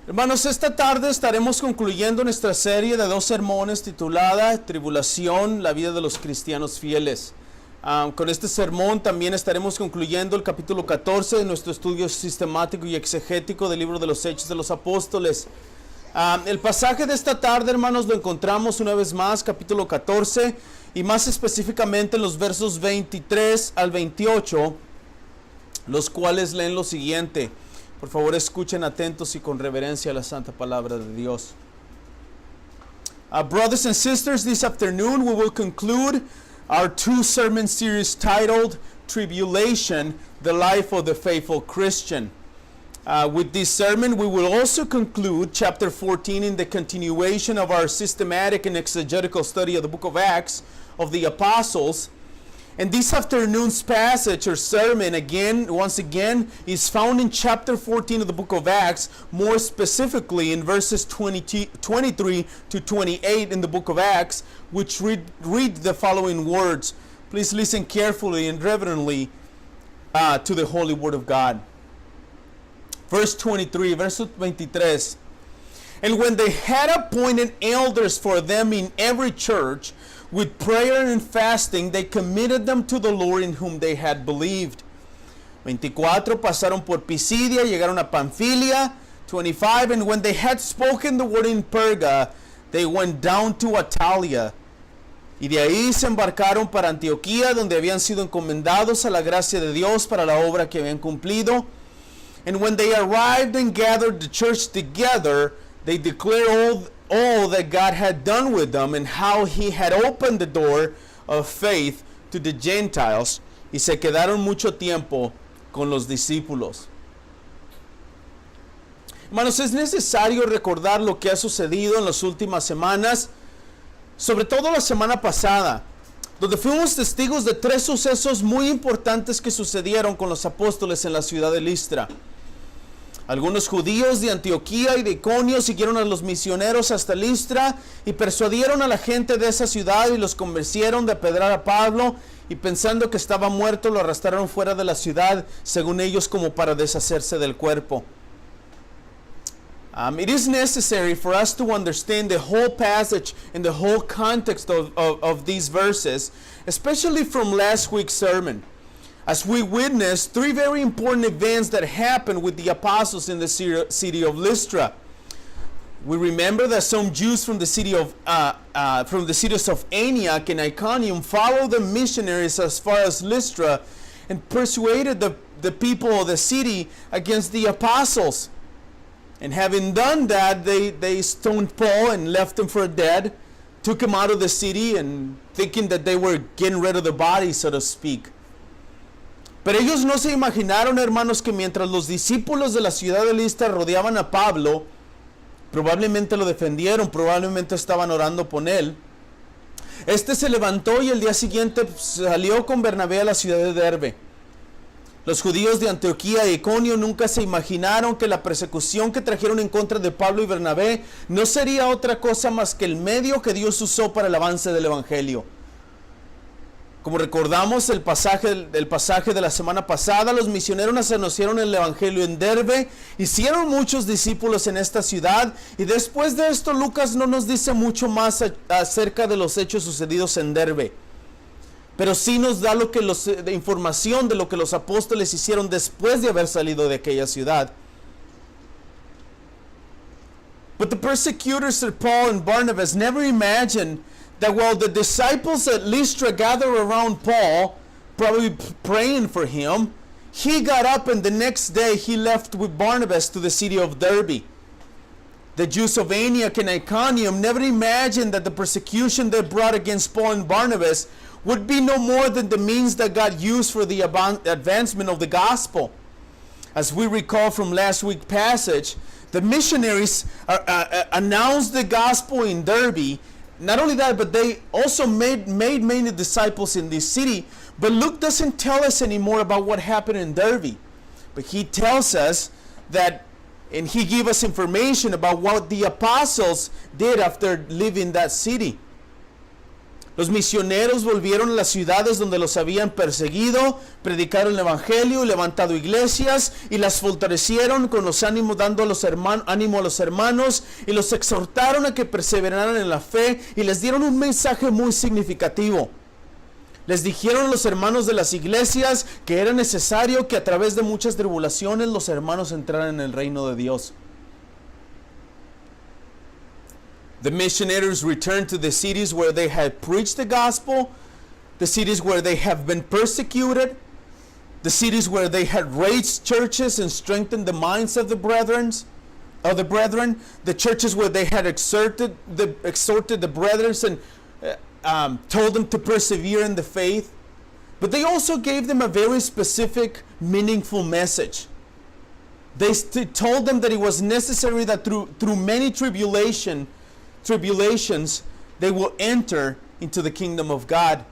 Hermanos, esta tarde estaremos concluyendo nuestra serie de 2 sermones titulada Tribulación, la vida de los cristianos fieles. Con este sermón también estaremos concluyendo el capítulo 14 de nuestro estudio sistemático y exegético del libro de los Hechos de los Apóstoles. El pasaje de esta tarde, hermanos, lo encontramos una vez más, capítulo 14, y más específicamente en los versos 23 al 28, los cuales leen lo siguiente. Por favor, escuchen atentos y con reverencia la santa palabra de Dios. Brothers and sisters, this afternoon we will conclude our 2-sermon series titled Tribulation, the Life of the Faithful Christian. With this sermon, we will also conclude chapter 14 in the continuation of our systematic and exegetical study of the book of Acts of the Apostles. And this afternoon's passage or sermon once again is found in chapter 14 of the book of Acts, more specifically in verses 23 to 28 in the book of Acts, which read the following words. Please listen carefully and reverently to the holy word of God. Verse 23, verse 23. And when they had appointed elders for them in every church, with prayer and fasting, they committed them to the Lord in whom they had believed. 24, pasaron por Pisidia, llegaron a Pamphylia. 25, and when they had spoken the word in Perga, they went down to Atalia. Y de ahí se embarcaron para Antioquía, donde habían sido encomendados a la gracia de Dios para la obra que habían cumplido. And when they arrived and gathered the church together, they declared all that God had done with them and how he had opened the door of faith to the Gentiles, y se quedaron mucho tiempo con los discípulos. Hermanos, es necesario recordar lo que ha sucedido en las últimas semanas, sobre todo la semana pasada, donde fuimos testigos de 3 sucesos muy importantes que sucedieron con los apóstoles en la ciudad de Listra. Algunos judíos de Antioquía y de Iconio siguieron a los misioneros hasta Listra y persuadieron a la gente de esa ciudad y los convencieron de apedrear a Pablo, y pensando que estaba muerto lo arrastraron fuera de la ciudad, según ellos, como para deshacerse del cuerpo. It is necessary for us to understand the whole passage and the whole context of these verses, especially from last week's sermon, as we witnessed 3 very important events that happened with the apostles in the city of Lystra. We remember that some Jews from the cities of Antioch and Iconium followed the missionaries as far as Lystra and persuaded the people of the city against the apostles. And having done that, they stoned Paul and left him for dead, took him out of the city, and thinking that they were getting rid of the body, so to speak. Pero ellos no se imaginaron, hermanos, que mientras los discípulos de la ciudad de Listra rodeaban a Pablo, probablemente lo defendieron, probablemente estaban orando por él. Este se levantó y el día siguiente salió con Bernabé a la ciudad de Derbe. Los judíos de Antioquía e Iconio nunca se imaginaron que la persecución que trajeron en contra de Pablo y Bernabé no sería otra cosa más que el medio que Dios usó para el avance del evangelio. Como recordamos el pasaje de la semana pasada, los misioneros anunciaron el evangelio en Derbe, hicieron muchos discípulos en esta ciudad, y después de esto Lucas no nos dice mucho más acerca de los hechos sucedidos en Derbe, pero sí nos da de información de lo que los apóstoles hicieron después de haber salido de aquella ciudad. But the persecutors of Paul and Barnabas never imagined that while the disciples at Lystra gathered around Paul, probably praying for him, he got up and the next day he left with Barnabas to the city of Derbe. The Jews of Antioch and Iconium never imagined that the persecution they brought against Paul and Barnabas would be no more than the means that God used for the advancement of the gospel. As we recall from last week's passage, the missionaries announced the gospel in Derbe. Not only that, but they also made many disciples in this city. But Luke doesn't tell us anymore about what happened in Derbe. But he tells us that, and he gives us information about what the apostles did after leaving that city. Los misioneros volvieron a las ciudades donde los habían perseguido, predicaron el evangelio, levantado iglesias y las fortalecieron con los ánimos, dando ánimo a los hermanos y los exhortaron a que perseveraran en la fe y les dieron un mensaje muy significativo. Les dijeron a los hermanos de las iglesias que era necesario que a través de muchas tribulaciones los hermanos entraran en el reino de Dios. The missionaries returned to the cities where they had preached the gospel, the cities where they have been persecuted, the cities where they had raised churches and strengthened the minds of the brethren, the churches where they had exhorted the brethren and told them to persevere in the faith. But they also gave them a very specific, meaningful message. They told them that it was necessary that through many tribulations, they will enter into the kingdom of God.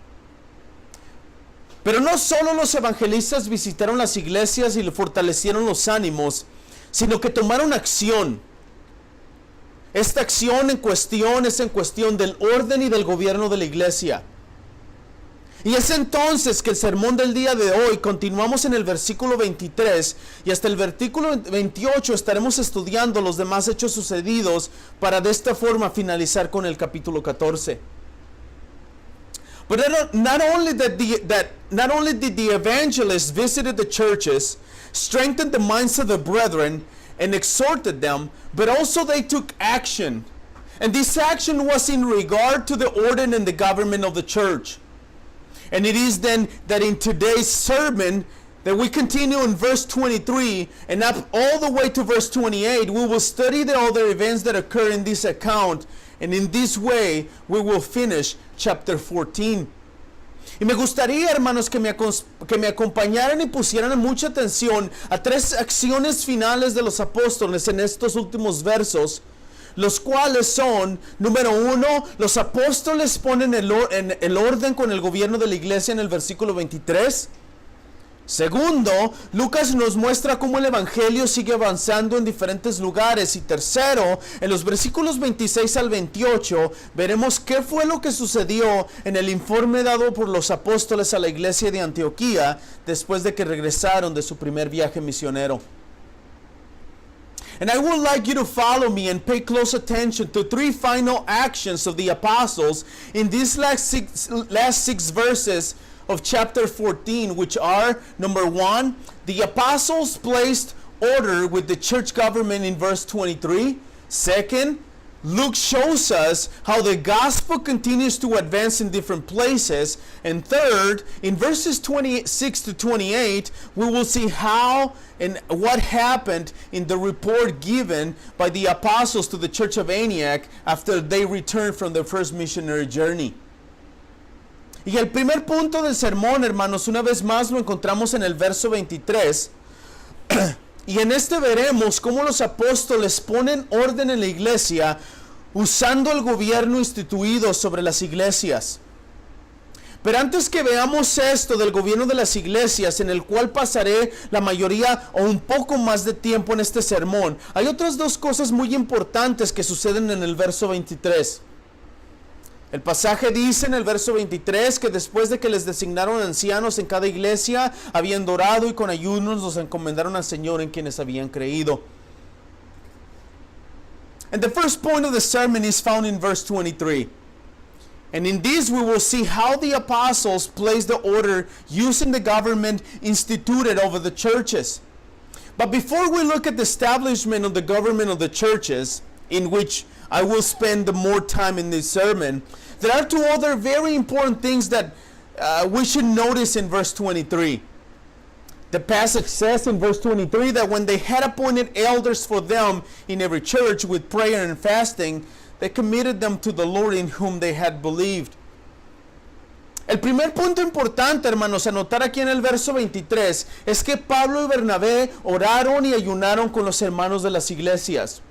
Pero no solo los evangelistas visitaron las iglesias y le fortalecieron los ánimos, sino que tomaron acción. Esta acción es en cuestión del orden y del gobierno de la iglesia. Y es entonces que el sermón del día de hoy, continuamos en el versículo 23 y hasta el versículo 28 estaremos estudiando los demás hechos sucedidos para de esta forma finalizar con el capítulo 14. But not only did the evangelists visited the churches, strengthened the minds of the brethren, and exhorted them, but also they took action. And this action was in regard to the order and the government of the church. And it is then that in today's sermon that we continue in verse 23 and up all the way to verse 28, we will study the other events that occur in this account. And in this way, we will finish chapter 14. Y me gustaría, hermanos, que me acompañaran y pusieran mucha atención a tres acciones finales de los apóstoles en estos últimos versos, los cuales son, número uno, los apóstoles ponen el orden con el gobierno de la iglesia en el versículo 23. Segundo, Lucas nos muestra cómo el evangelio sigue avanzando en diferentes lugares. Y tercero, en los versículos 26 al 28, veremos qué fue lo que sucedió en el informe dado por los apóstoles a la iglesia de Antioquía después de que regresaron de su primer viaje misionero. And I would like you to follow me and pay close attention to three final actions of the apostles in these last six verses of chapter 14, which are, number one, the apostles placed order with the church government in verse 23. Second, Luke shows us how the gospel continues to advance in different places. And third, in verses 26 to 28, we will see how and what happened in the report given by the apostles to the church of Antioch after they returned from their first missionary journey. Y el primer punto del sermón, hermanos, una vez más lo encontramos en el verso 23. Y en este veremos cómo los apóstoles ponen orden en la iglesia usando el gobierno instituido sobre las iglesias. Pero antes que veamos esto del gobierno de las iglesias, en el cual pasaré la mayoría o un poco más de tiempo en este sermón, hay otras dos cosas muy importantes que suceden en el verso 23. El pasaje dice en el verso 23 que después de que les designaron ancianos en cada iglesia, habían orado y con ayunos los encomendaron al Señor en quienes habían creído. And the first point of the sermon is found in verse 23. And in this we will see how the apostles placed the order using the government instituted over the churches. But before we look at the establishment of the government of the churches, in which I will spend the more time in this sermon, there are two other very important things that we should notice in verse 23. The passage says in verse 23 that when they had appointed elders for them in every church with prayer and fasting, they committed them to the Lord in whom they had believed. El primer punto importante, hermanos, a notar aquí en el verso 23 es que Pablo y Bernabé oraron y ayunaron con los hermanos de las iglesias.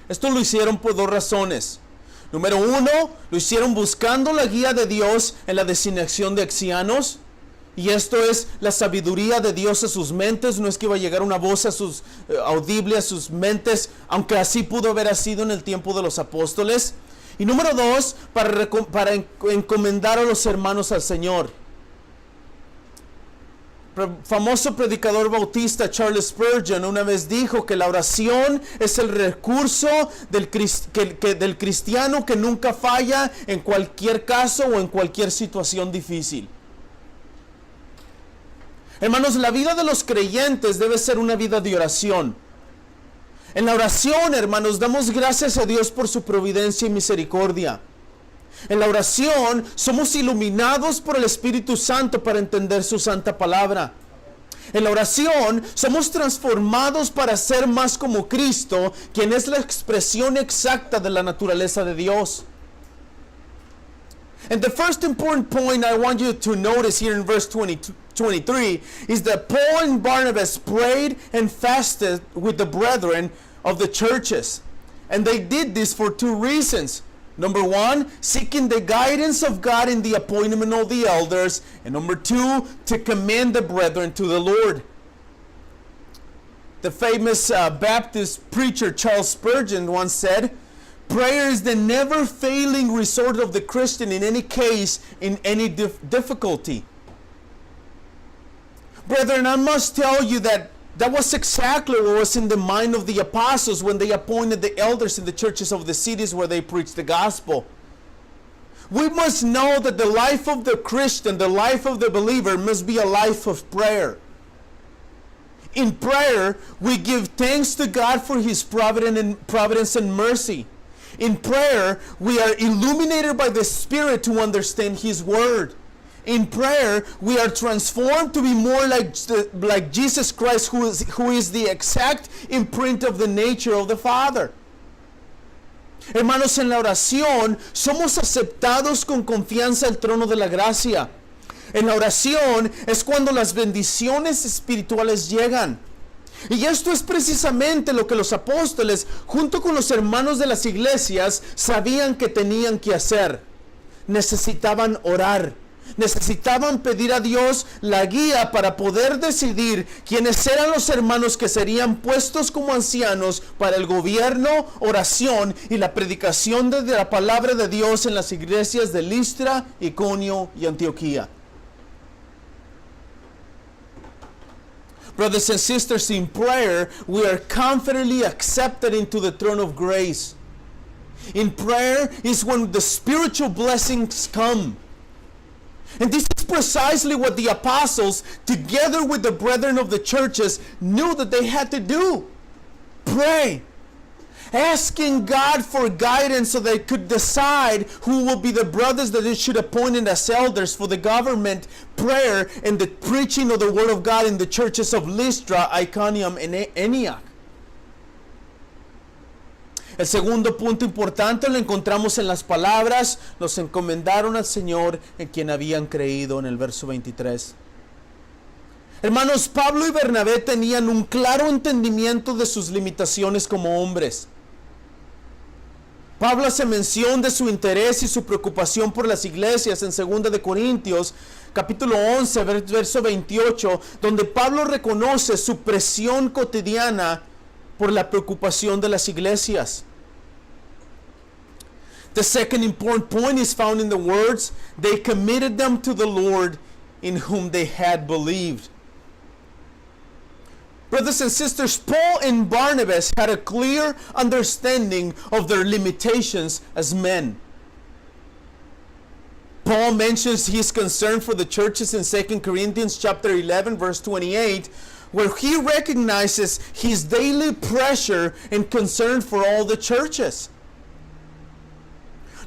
Esto lo hicieron por dos razones. Número uno, lo hicieron buscando la guía de Dios en la designación de ancianos. Y esto es la sabiduría de Dios a sus mentes. No es que iba a llegar una voz audible a sus mentes, aunque así pudo haber sido en el tiempo de los apóstoles. Y número 2, para encomendar a los hermanos al Señor. Famoso predicador bautista Charles Spurgeon una vez dijo que la oración es el recurso del cristiano que nunca falla en cualquier caso o en cualquier situación difícil. Hermanos, la vida de los creyentes debe ser una vida de oración. En la oración, hermanos, damos gracias a Dios por su providencia y misericordia. En la oración somos iluminados por el Espíritu Santo para entender su santa palabra. En la oración somos transformados para ser más como Cristo, quien es la expresión exacta de la naturaleza de Dios. And the first important point I want you to notice here in verse 23 is that Paul and Barnabas prayed and fasted with the brethren of the churches. And they did this for 2 reasons. Number 1, seeking the guidance of God in the appointment of the elders. And number 2, to commend the brethren to the Lord. The famous Baptist preacher Charles Spurgeon once said, prayer is the never-failing resort of the Christian in any case, in any difficulty. Brethren, I must tell you that was exactly what was in the mind of the apostles when they appointed the elders in the churches of the cities where they preached the gospel. We must know that the life of the Christian, the life of the believer, must be a life of prayer. In prayer, we give thanks to God for His providence and mercy. In prayer, we are illuminated by the Spirit to understand His Word. In prayer, we are transformed to be more like Jesus Christ, who is the exact imprint of the nature of the Father. Hermanos, en la oración somos aceptados con confianza al trono de la gracia. En la oración es cuando las bendiciones espirituales llegan. Y esto es precisamente lo que los apóstoles, junto con los hermanos de las iglesias, sabían que tenían que hacer. Necesitaban orar. Necesitaban pedir a Dios la guía para poder decidir quiénes eran los hermanos que serían puestos como ancianos para el gobierno, oración y la predicación de la palabra de Dios en las iglesias de Listra, Iconio y Antioquía. Brothers and sisters, in prayer, we are confidently accepted into the throne of grace. In prayer is when the spiritual blessings come. And this is precisely what the apostles, together with the brethren of the churches, knew that they had to do. Pray. Asking God for guidance so they could decide who will be the brothers that they should appoint as elders for the government, prayer, and the preaching of the Word of God in the churches of Lystra, Iconium, and Antioch. El segundo punto importante lo encontramos en las palabras, los encomendaron al Señor en quien habían creído, en el verso 23. Hermanos, Pablo y Bernabé tenían un claro entendimiento de sus limitaciones como hombres. Pablo hace mención de su interés y su preocupación por las iglesias en 2 de Corintios, capítulo 11, verso 28, donde Pablo reconoce su presión cotidiana por la preocupación de las iglesias. The second important point is found in the words, they committed them to the Lord in whom they had believed. Brothers and sisters, Paul and Barnabas had a clear understanding of their limitations as men. Paul mentions his concern for the churches in 2 Corinthians chapter 11, verse 28, where he recognizes his daily pressure and concern for all the churches.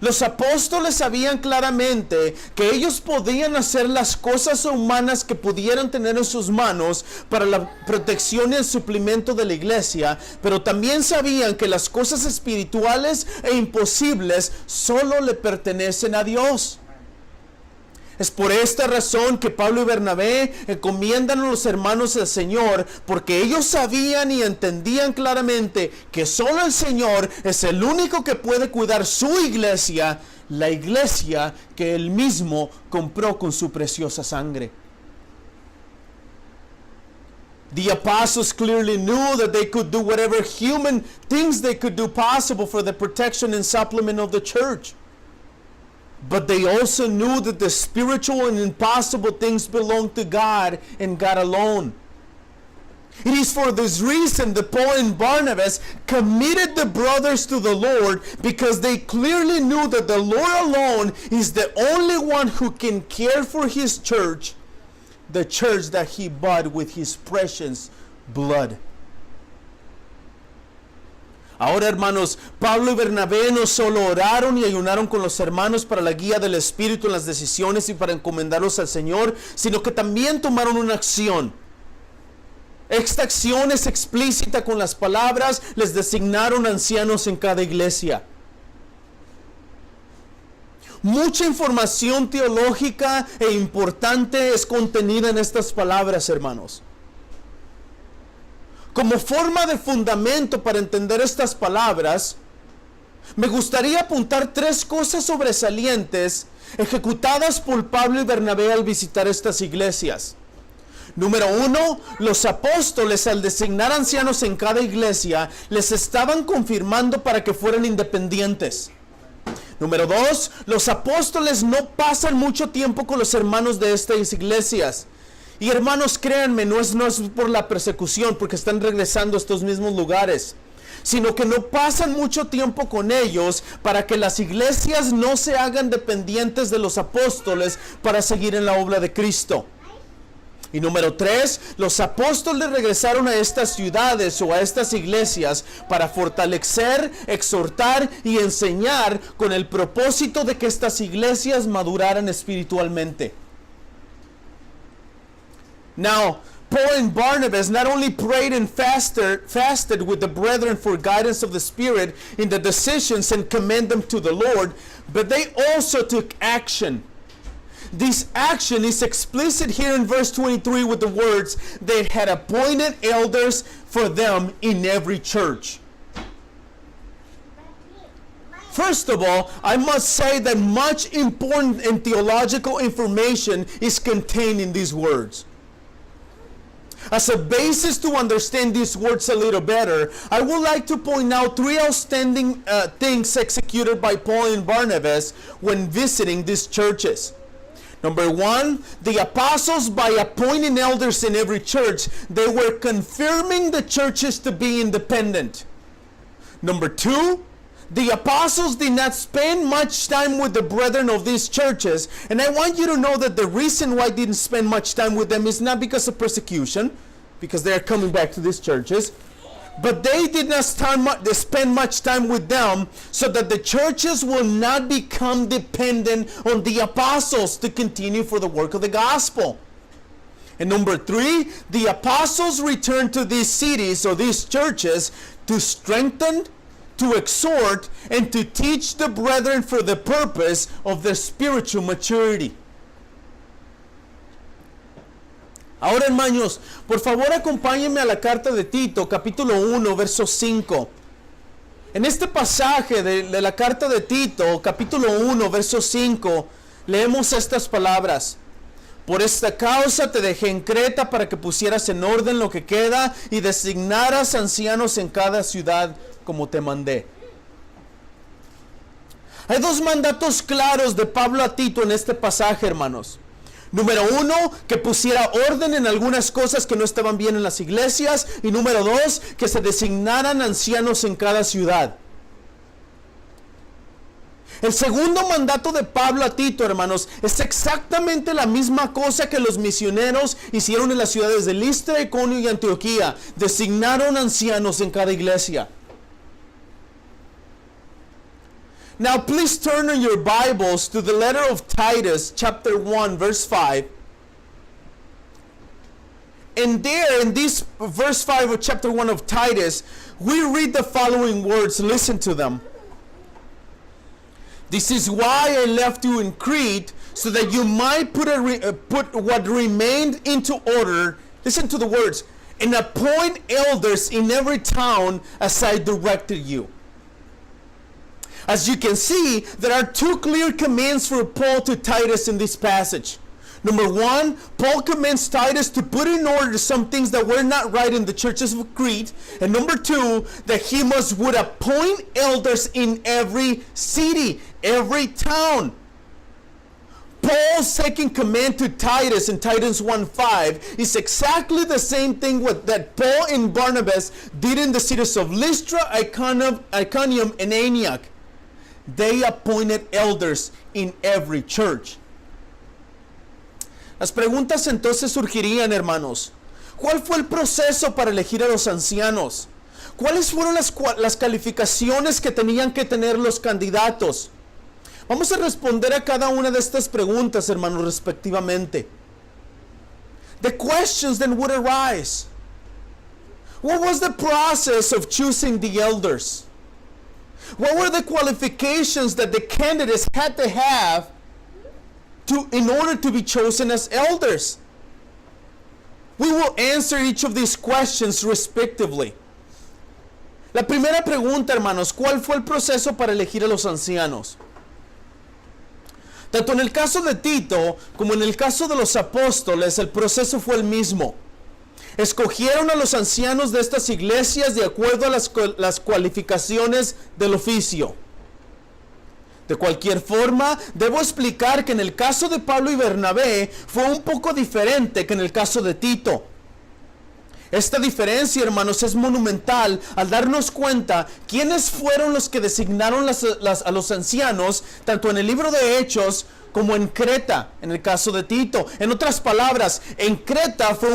Los apóstoles sabían claramente que ellos podían hacer las cosas humanas que pudieran tener en sus manos para la protección y el suplemento de la iglesia, pero también sabían que las cosas espirituales e imposibles solo le pertenecen a Dios. Es por esta razón que Pablo y Bernabé encomiendan a los hermanos del Señor, porque ellos sabían y entendían claramente que solo el Señor es el único que puede cuidar su iglesia, la iglesia que Él mismo compró con su preciosa sangre. The apostles clearly knew that they could do whatever human things they could do possible for the protection and supplement of the church. But they also knew that the spiritual and impossible things belong to God and God alone. It is for this reason that Paul and Barnabas committed the brothers to the Lord, because they clearly knew that the Lord alone is the only one who can care for his church, the church that he bought with his precious blood. Ahora, hermanos, Pablo y Bernabé no solo oraron y ayunaron con los hermanos para la guía del Espíritu en las decisiones y para encomendarlos al Señor, sino que también tomaron una acción. Esta acción es explícita con las palabras: les designaron ancianos en cada iglesia. Mucha información teológica e importante es contenida en estas palabras, hermanos. Como forma de fundamento para entender estas palabras, me gustaría apuntar 3 cosas sobresalientes ejecutadas por Pablo y Bernabé al visitar estas iglesias. Número 1, los apóstoles, al designar ancianos en cada iglesia, les estaban confirmando para que fueran independientes. Número 2, los apóstoles no pasan mucho tiempo con los hermanos de estas iglesias. Y hermanos, créanme, no es por la persecución, porque están regresando a estos mismos lugares, sino que no pasan mucho tiempo con ellos para que las iglesias no se hagan dependientes de los apóstoles para seguir en la obra de Cristo. Y número 3, los apóstoles regresaron a estas ciudades o a estas iglesias para fortalecer, exhortar y enseñar, con el propósito de que estas iglesias maduraran espiritualmente. Now, Paul and Barnabas not only prayed and fasted with the brethren for guidance of the Spirit in the decisions and commend them to the Lord, but they also took action. This action is explicit here in verse 23 with the words, they had appointed elders for them in every church. First of all, I must say that much important and theological information is contained in these words. As a basis to understand these words a little better, I would like to point out 3 outstanding things executed by Paul and Barnabas when visiting these churches. Number 1, the apostles, by appointing elders in every church, they were confirming the churches to be independent. Number 2, the apostles did not spend much time with the brethren of these churches. And I want you to know that the reason why they didn't spend much time with them is not because of persecution, because they are coming back to these churches, but they did not spend much time with them so that the churches will not become dependent on the apostles to continue for the work of the gospel. And number 3, the apostles returned to these cities or these churches to strengthen, to exhort, and to teach the brethren for the purpose of their spiritual maturity. Ahora, hermanos, por favor acompáñenme a la carta de Tito, capítulo 1, verso 5. En este pasaje de la carta de Tito, capítulo 1, verso 5, leemos estas palabras. Por esta causa te dejé en Creta para que pusieras en orden lo que queda y designaras ancianos en cada ciudad como te mandé. Hay 2 mandatos claros de Pablo a Tito en este pasaje, hermanos. Número 1, que pusiera orden en algunas cosas que no estaban bien en las iglesias. Y número 2, que se designaran ancianos en cada ciudad. El segundo mandato de Pablo a Tito, hermanos, es exactamente la misma cosa que los misioneros hicieron en las ciudades de Listra, Iconio y Antioquía. Designaron ancianos en cada iglesia. Now please turn in your Bibles to the letter of Titus, chapter 1, verse 5. And there, in this verse 5 of chapter 1 of Titus, we read the following words. Listen to them. This is why I left you in Crete, so that you might put what remained into order. Listen to the words. And appoint elders in every town as I directed you. As you can see, there are 2 clear commands for Paul to Titus in this passage. Number one, Paul commands Titus to put in order some things that were not right in the churches of Crete. And number two, that he would appoint elders in every city, every town. Paul's second command to Titus in Titus 1:5 is exactly the same thing that Paul and Barnabas did in the cities of Lystra, Iconium, and Antioch. They appointed elders in every church. Las preguntas entonces surgirían, hermanos. ¿Cuál fue el proceso para elegir a los ancianos? ¿Cuáles fueron las calificaciones que tenían que tener los candidatos? Vamos a responder a cada una de estas preguntas, hermanos, respectivamente. The questions then would arise. What was the process of choosing the elders? What were the qualifications that the candidates had to have in order to be chosen as elders? We will answer each of these questions respectively. La primera pregunta, hermanos, ¿cuál fue el proceso para elegir a los ancianos? Tanto en el caso de Tito como en el caso de los apóstoles, el proceso fue el mismo. Escogieron a los ancianos de estas iglesias de acuerdo a las cualificaciones del oficio. De cualquier forma, debo explicar que en el caso de Pablo y Bernabé fue un poco diferente que en el caso de Tito. Esta diferencia, hermanos, es monumental al darnos cuenta quiénes fueron los que designaron a los ancianos, tanto en el libro de Hechos como en Creta, en el caso de Tito. En otras palabras, en Creta fue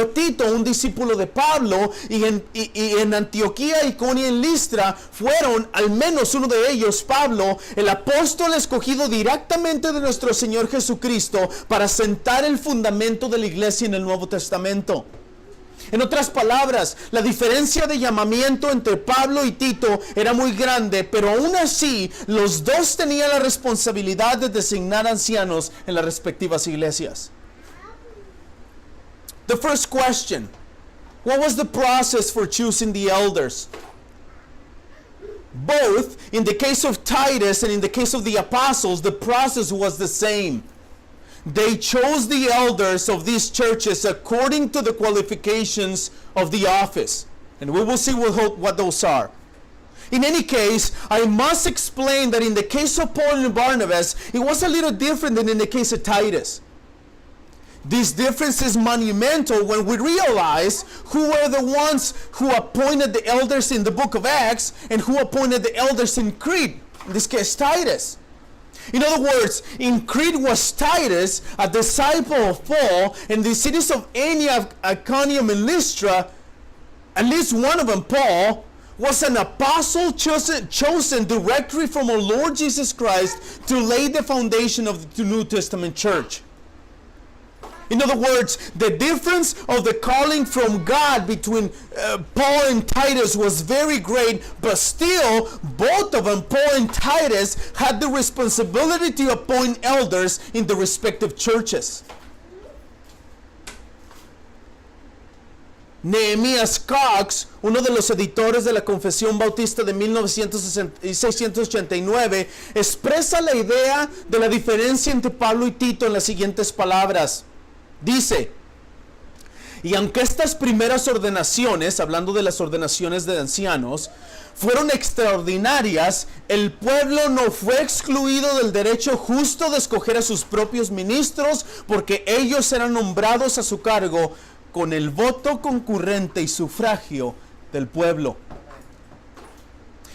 Tito, un discípulo de Pablo, y en Antioquía, Iconio y en Listra fueron, al menos uno de ellos, Pablo, el apóstol escogido directamente de nuestro Señor Jesucristo para sentar el fundamento de la iglesia en el Nuevo Testamento. En otras palabras, la diferencia de llamamiento entre Pablo y Tito era muy grande, pero aún así, los dos tenían la responsabilidad de designar ancianos en las respectivas iglesias. The first question: what was the process for choosing the elders? Both, in the case of Titus and in the case of the apostles, the process was the same. They chose the elders of these churches according to the qualifications of the office. And we will see what those are. In any case, I must explain that in the case of Paul and Barnabas, it was a little different than in the case of Titus. This difference is monumental when we realize who were the ones who appointed the elders in the book of Acts and who appointed the elders in Crete. In this case, Titus. In other words, in Crete was Titus, a disciple of Paul, and the cities of Antioch, Iconium, and Lystra, at least one of them, Paul, was an apostle chosen directly from our Lord Jesus Christ to lay the foundation of the New Testament church. In other words, the difference of the calling from God between Paul and Titus was very great, but still, both of them, Paul and Titus, had the responsibility to appoint elders in the respective churches. Nehemías Cox, uno de los editores de la Confesión Bautista de 1689, expresa la idea de la diferencia entre Pablo y Tito en las siguientes palabras. Dice: y aunque estas primeras ordenaciones, hablando de las ordenaciones de ancianos, fueron extraordinarias, el pueblo no fue excluido del derecho justo de escoger a sus propios ministros, porque ellos eran nombrados a su cargo con el voto concurrente y sufragio del pueblo.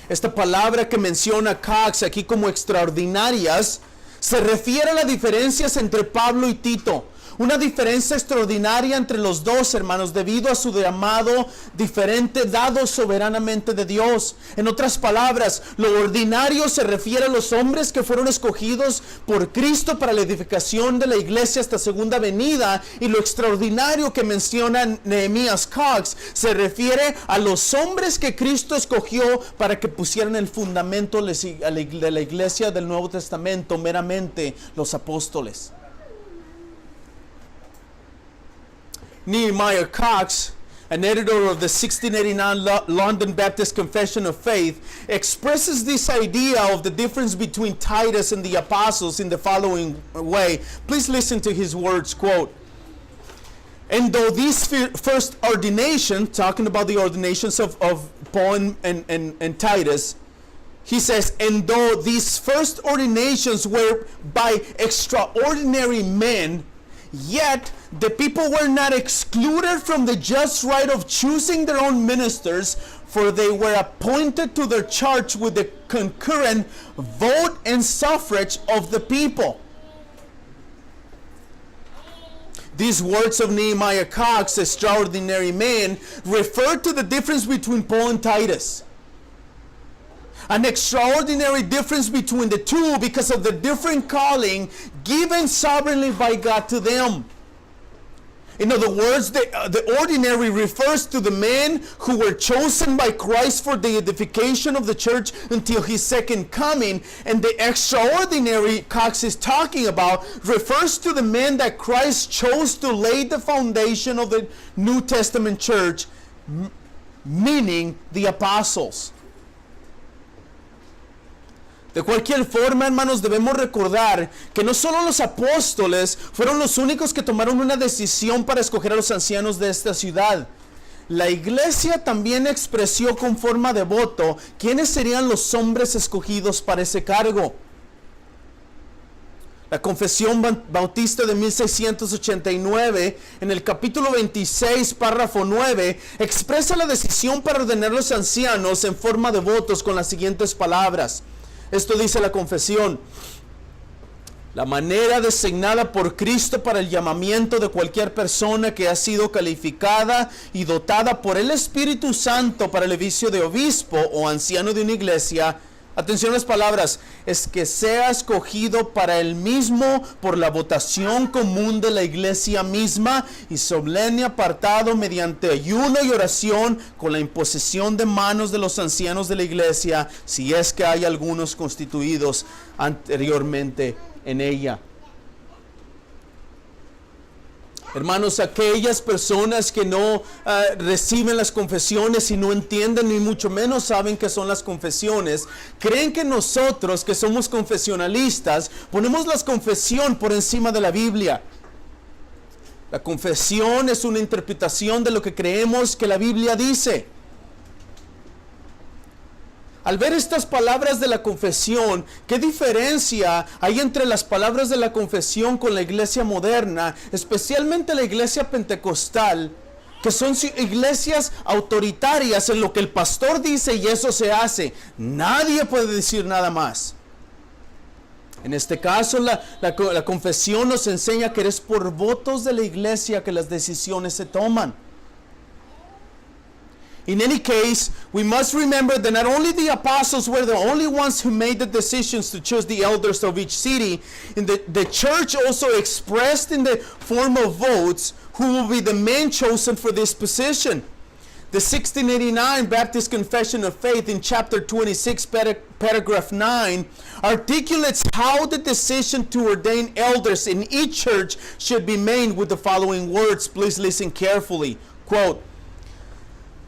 Esta palabra que menciona Cox aquí como extraordinarias se refiere a las diferencias entre Pablo y Tito. Una diferencia extraordinaria entre los dos, hermanos, debido a su llamado diferente dado soberanamente de Dios. En otras palabras, lo ordinario se refiere a los hombres que fueron escogidos por Cristo para la edificación de la iglesia hasta segunda venida, y lo extraordinario que menciona Nehemías Cox se refiere a los hombres que Cristo escogió para que pusieran el fundamento de la iglesia del Nuevo Testamento, meramente los apóstoles. Nehemiah Cox an editor of the 1689 London Baptist Confession of Faith, expresses this idea of the difference between Titus and the apostles in the following way. Please listen to his words, quote, "And though these first ordination," talking about the ordinations of Paul and Titus, he says, "And though these first ordinations were by extraordinary men, yet the people were not excluded from the just right of choosing their own ministers, for they were appointed to their charge with the concurrent vote and suffrage of the people." These words of Nehemiah Cox, extraordinary man, refer to the difference between Paul and Titus. An extraordinary difference between the two because of the different calling given sovereignly by God to them. In other words, the ordinary refers to the men who were chosen by Christ for the edification of the church until his second coming. And the extraordinary Cox is talking about refers to the men that Christ chose to lay the foundation of the New Testament church, meaning the apostles. De cualquier forma, hermanos, debemos recordar que no solo los apóstoles fueron los únicos que tomaron una decisión para escoger a los ancianos de esta ciudad. La iglesia también expresó con forma de voto quiénes serían los hombres escogidos para ese cargo. La Confesión Bautista de 1689, en el capítulo 26, párrafo 9, expresa la decisión para ordenar a los ancianos en forma de votos con las siguientes palabras. Esto dice la confesión: "La manera designada por Cristo para el llamamiento de cualquier persona que ha sido calificada y dotada por el Espíritu Santo para el oficio de obispo o anciano de una iglesia", atención a las palabras, "es que sea escogido para él mismo por la votación común de la iglesia misma y solemne apartado mediante ayuno y oración con la imposición de manos de los ancianos de la iglesia, si es que hay algunos constituidos anteriormente en ella". Hermanos, aquellas personas que no reciben las confesiones y no entienden ni mucho menos saben qué son las confesiones, creen que nosotros que somos confesionalistas ponemos la confesión por encima de la Biblia. La confesión es una interpretación de lo que creemos que la Biblia dice. Al ver estas palabras de la confesión, ¿qué diferencia hay entre las palabras de la confesión con la iglesia moderna, especialmente la iglesia pentecostal, que son iglesias autoritarias en lo que el pastor dice y eso se hace? Nadie puede decir nada más. En este caso, la confesión nos enseña que es por votos de la iglesia que las decisiones se toman. In any case, we must remember that not only the apostles were the only ones who made the decisions to choose the elders of each city, and the church also expressed in the form of votes who will be the men chosen for this position. The 1689 Baptist Confession of Faith in chapter 26, paragraph 9, articulates how the decision to ordain elders in each church should be made with the following words. Please listen carefully. Quote,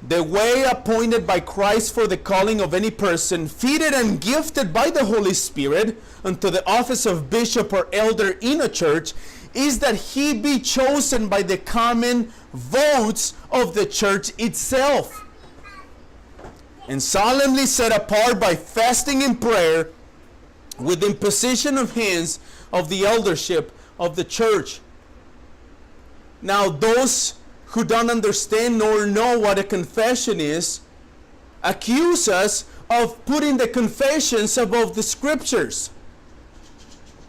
"The way appointed by Christ for the calling of any person, fitted and gifted by the Holy Spirit unto the office of bishop or elder in a church, is that he be chosen by the common votes of the church itself, and solemnly set apart by fasting and prayer with imposition of hands of the eldership of the church." Now, those who don't understand nor know what a confession is accuse us of putting the confessions above the scriptures.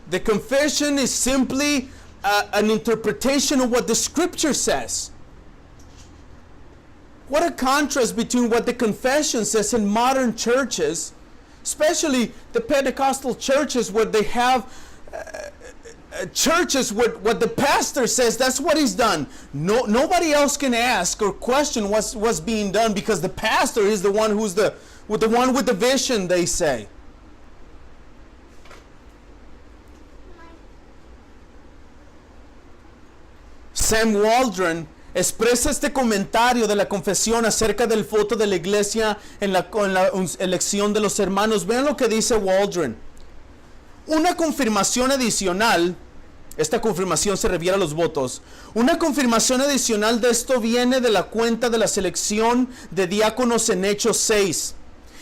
The confession is simply an interpretation of what the scripture says. What a contrast between what the confession says in modern churches, especially the Pentecostal churches, where they have churches where what the pastor says, that's what he's done. Nobody else can ask or question what's being done, because the pastor is the one who's the one with the vision, they say. Sam Waldron expresa este comentario de la confesión acerca del voto de la iglesia en la elección de los hermanos. Vean lo que dice Waldron. Una confirmación adicional, esta confirmación se refiere a los votos. Una confirmación adicional de esto viene de la cuenta de la selección de diáconos en Hechos 6.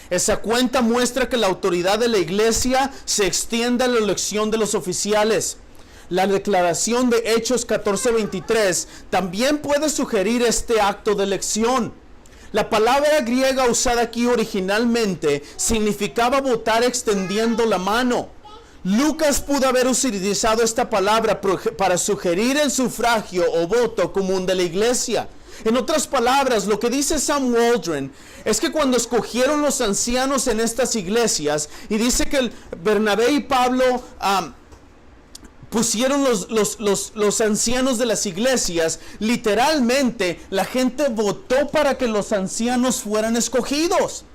Esa cuenta muestra que la autoridad de la iglesia se extiende a la elección de los oficiales. La declaración de Hechos 14:23 también puede sugerir este acto de elección. La palabra griega usada aquí originalmente significaba votar extendiendo la mano. Lucas pudo haber utilizado esta palabra para sugerir el sufragio o voto común de la iglesia. En otras palabras, lo que dice Sam Waldron es que cuando escogieron los ancianos en estas iglesias, y dice que Bernabé y Pablo pusieron los ancianos de las iglesias, literalmente la gente votó para que los ancianos fueran escogidos.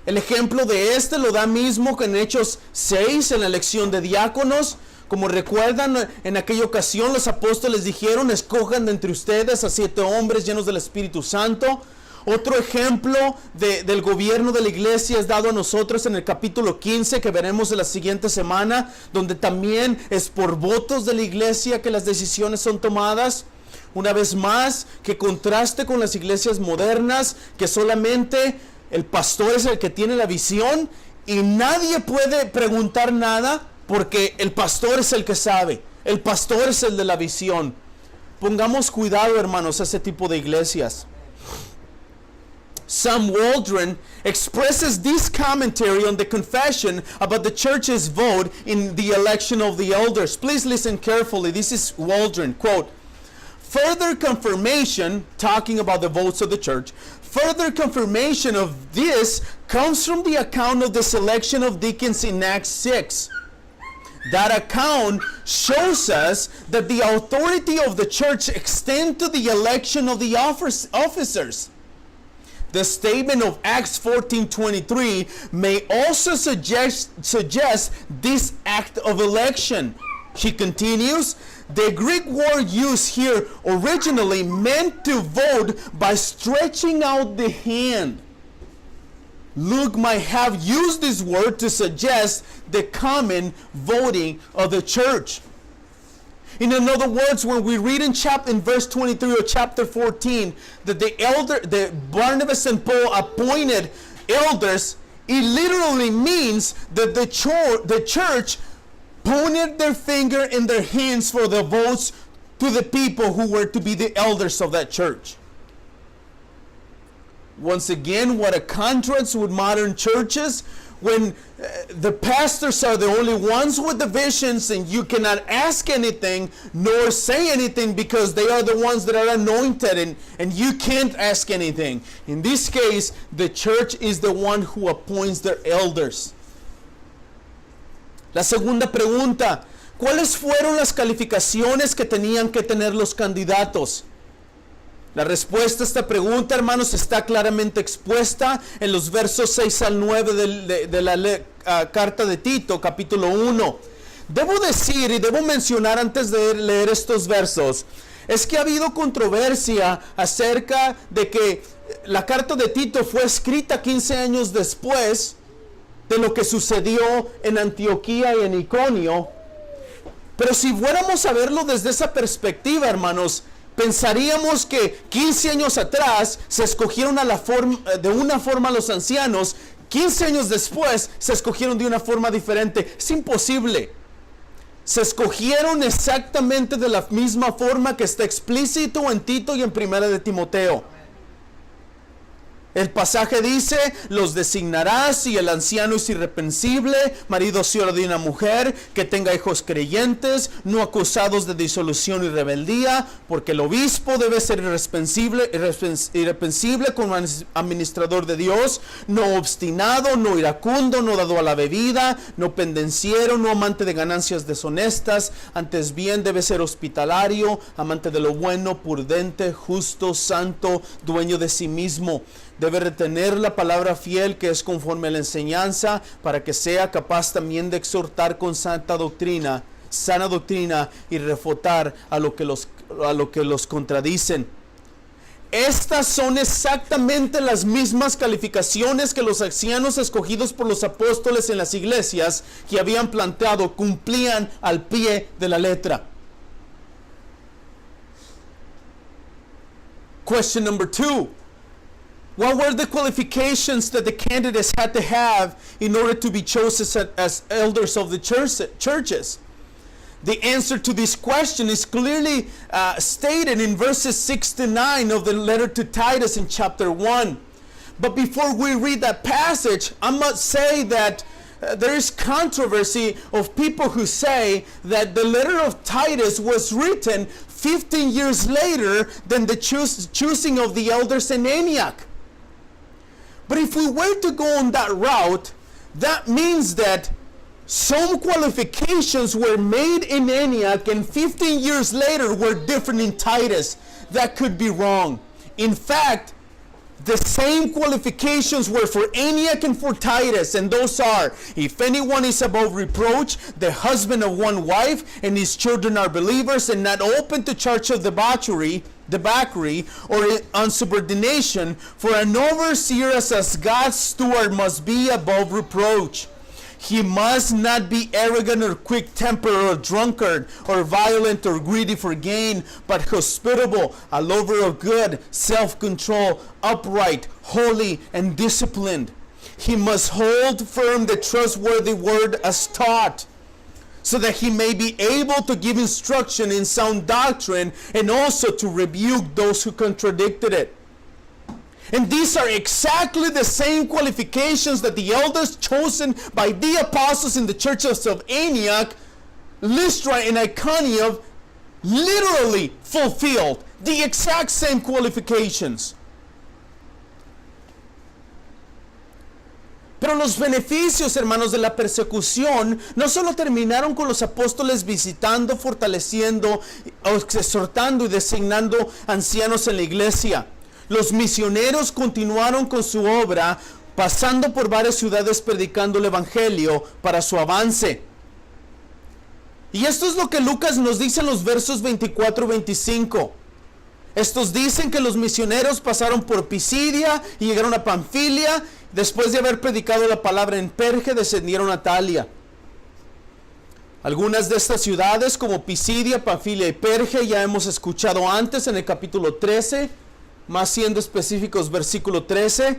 El ejemplo de este lo da mismo que en Hechos 6, en la elección de diáconos. Como recuerdan, en aquella ocasión los apóstoles dijeron: escojan de entre ustedes a 7 hombres llenos del Espíritu Santo. Otro ejemplo del gobierno de la iglesia es dado a nosotros en el capítulo 15, que veremos en la siguiente semana, donde también es por votos de la iglesia que las decisiones son tomadas. Una vez más, que contraste con las iglesias modernas, que solamente el pastor es el que tiene la visión y nadie puede preguntar nada porque el pastor es el que sabe. El pastor es el de la visión. Pongamos cuidado, hermanos, a ese tipo de iglesias. Sam Waldron expresses this commentary on the confession about the church's vote in the election of the elders. Please listen carefully. This is Waldron, quote, "Further confirmation," talking about the votes of the church, "further confirmation of this comes from the account of the selection of deacons in Acts 6. That account shows us that the authority of the church extends to the election of the officers. The statement of Acts 14:23 may also suggest this act of election." She continues, "The Greek word used here originally meant to vote by stretching out the hand. Luke might have used this word to suggest the common voting of the church." In other words, when we read in verse 23 of chapter 14 that the Barnabas and Paul appointed elders, it literally means that the church pointed their finger in their hands for the votes to the people who were to be the elders of that church. Once again, what a contrast with modern churches, when the pastors are the only ones with the visions and you cannot ask anything nor say anything because they are the ones that are anointed and you can't ask anything. In this case, the church is the one who appoints their elders. La segunda pregunta: ¿cuáles fueron las calificaciones que tenían que tener los candidatos? La respuesta a esta pregunta, hermanos, está claramente expuesta en los versos 6 al 9 de la carta de Tito, capítulo 1. Debo decir y debo mencionar antes de leer estos versos, es que ha habido controversia acerca de que la carta de Tito fue escrita 15 años después de lo que sucedió en Antioquía y en Iconio. Pero si fuéramos a verlo desde esa perspectiva, hermanos, pensaríamos que 15 años atrás se escogieron de una forma los ancianos, 15 años después se escogieron de una forma diferente. Es imposible. Se escogieron exactamente de la misma forma que está explícito en Tito y en Primera de Timoteo. El pasaje dice: los designarás y el anciano es irreprensible, marido solo de una mujer, que tenga hijos creyentes, no acusados de disolución y rebeldía, porque el obispo debe ser irreprensible como administrador de Dios, no obstinado, no iracundo, no dado a la bebida, no pendenciero, no amante de ganancias deshonestas, antes bien debe ser hospitalario, amante de lo bueno, prudente, justo, santo, dueño de sí mismo. Debe retener la palabra fiel que es conforme a la enseñanza, para que sea capaz también de exhortar con sana doctrina y refutar a lo que los contradicen. Estas son exactamente las mismas calificaciones que los ancianos escogidos por los apóstoles en las iglesias que habían planteado cumplían al pie de la letra. Question number 2. What were the qualifications that the candidates had to have in order to be chosen as elders of the churches? The answer to this question is clearly stated in verses 6 to 9 of the letter to Titus in chapter 1. But before we read that passage, I must say that there is controversy of people who say that the letter of Titus was written 15 years later than the choosing of the elders in Antioch. But if we were to go on that route, that means that some qualifications were made in Antioch and 15 years later were different in Titus. That could be wrong. In fact, the same qualifications were for Antioch and for Titus, and those are, if anyone is above reproach, the husband of one wife, and his children are believers and not open to charge of debauchery, or unsubordination, for an overseer as God's steward must be above reproach. He must not be arrogant or quick-tempered or a drunkard or violent or greedy for gain, but hospitable, a lover of good, self-control, upright, holy, and disciplined. He must hold firm the trustworthy word as taught, so that he may be able to give instruction in sound doctrine and also to rebuke those who contradicted it. And these are exactly the same qualifications that the elders chosen by the apostles in the churches of Antioch, Lystra, and Iconium literally fulfilled. The exact same qualifications. Pero los beneficios, hermanos, de la persecución no solo terminaron con los apóstoles visitando, fortaleciendo, exhortando y designando ancianos en la iglesia. Los misioneros continuaron con su obra, pasando por varias ciudades predicando el evangelio para su avance. Y esto es lo que Lucas nos dice en los versos 24 y 25. Estos dicen que los misioneros pasaron por Pisidia y llegaron a Panfilia. Después de haber predicado la palabra en Perge, descendieron a Atalia. Algunas de estas ciudades, como Pisidia, Panfilia y Perge, ya hemos escuchado antes en el capítulo 13, más siendo específicos versículo 13.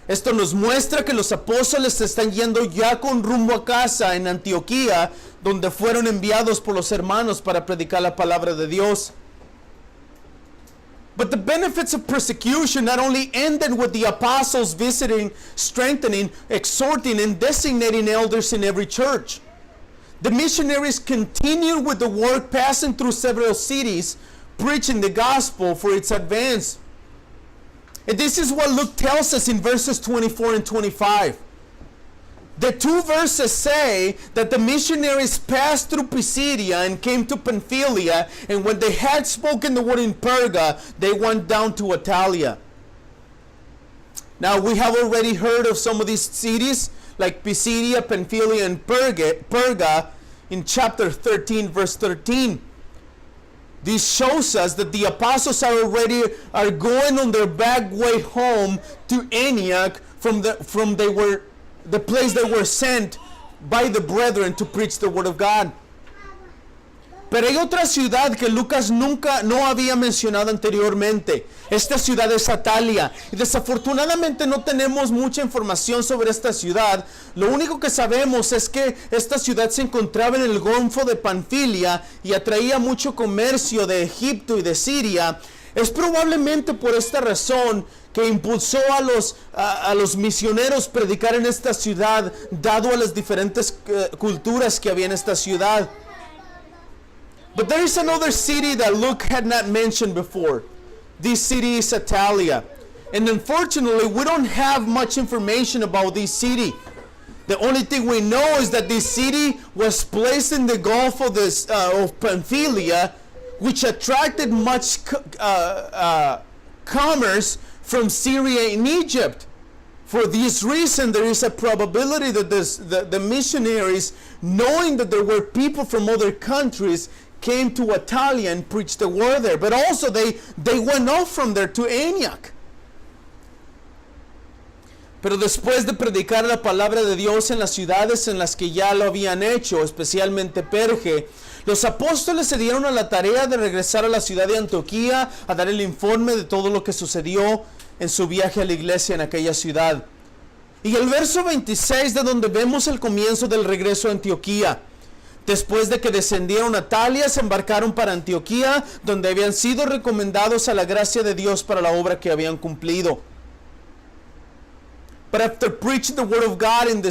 Esto nos muestra que los apóstoles se están yendo ya con rumbo a casa en Antioquía, donde fueron enviados por los hermanos para predicar la palabra de Dios. But the benefits of persecution not only ended with the apostles visiting, strengthening, exhorting, and designating elders in every church. The missionaries continued with the work, passing through several cities, preaching the gospel for its advance. And this is what Luke tells us in verses 24 and 25. The two verses say that the missionaries passed through Pisidia and came to Pamphylia, and when they had spoken the word in Perga, they went down to Atalia. Now, we have already heard of some of these cities, like Pisidia, Pamphylia, and Perga, in chapter 13, verse 13. This shows us that the apostles are going on their back way home to Antioch from the place they were sent by the brethren to preach the word of God. Pero hay otra ciudad que Lucas nunca no había mencionado anteriormente. Esta ciudad es Atalia. Y desafortunadamente no tenemos mucha información sobre esta ciudad. Lo único que sabemos es que esta ciudad se encontraba en el Golfo de Panfilia y atraía mucho comercio de Egipto y de Siria. Es probablemente por esta razón que impulsó a los misioneros predicar en esta ciudad, dado a las diferentes culturas que había en esta ciudad. But there is another city that Luke had not mentioned before. This city is Atalia. And unfortunately, we don't have much information about this city. The only thing we know is that this city was placed in the Gulf of Pamphylia, which attracted much commerce from Syria and Egypt. For this reason, there is a probability that the missionaries, knowing that there were people from other countries, came to Attalia and preached the word there. But also they went off from there to Antioch. Pero después de predicar la palabra de Dios en las ciudades en las que ya lo habían hecho, especialmente Perge, los apóstoles se dieron a la tarea de regresar a la ciudad de Antioquía a dar el informe de todo lo que sucedió en su viaje a la iglesia en aquella ciudad. Y el verso 26 de donde vemos el comienzo del regreso a Antioquía. Después de que descendieron a Atalia, se embarcaron para Antioquía, donde habían sido recomendados a la gracia de Dios para la obra que habían cumplido. But after preaching the word of God in the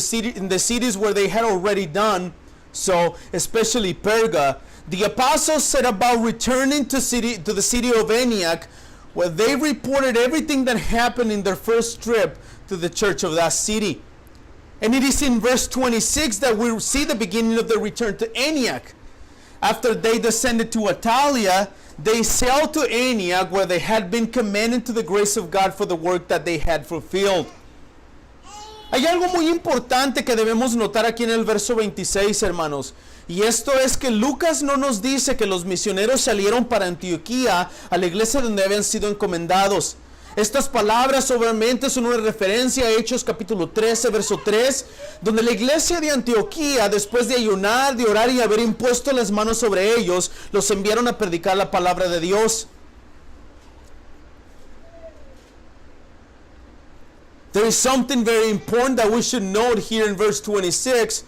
cities where they had already done so, especially Perga, the apostles set about returning to the city of Antioch, where they reported everything that happened in their first trip to the church of that city. And it is in verse 26 that we see the beginning of the return to Antioch. After they descended to Attalia, they sailed to Antioch, where they had been commended to the grace of God for the work that they had fulfilled. Hay algo muy importante que debemos notar aquí en el verso 26, hermanos. Y esto es que Lucas no nos dice que los misioneros salieron para Antioquía, a la iglesia donde habían sido encomendados. Estas palabras obviamente son una referencia a Hechos capítulo 13, verso 3, donde la iglesia de Antioquía, después de ayunar, de orar y haber impuesto las manos sobre ellos, los enviaron a predicar la palabra de Dios. There is something very important that we should note here in verse 26,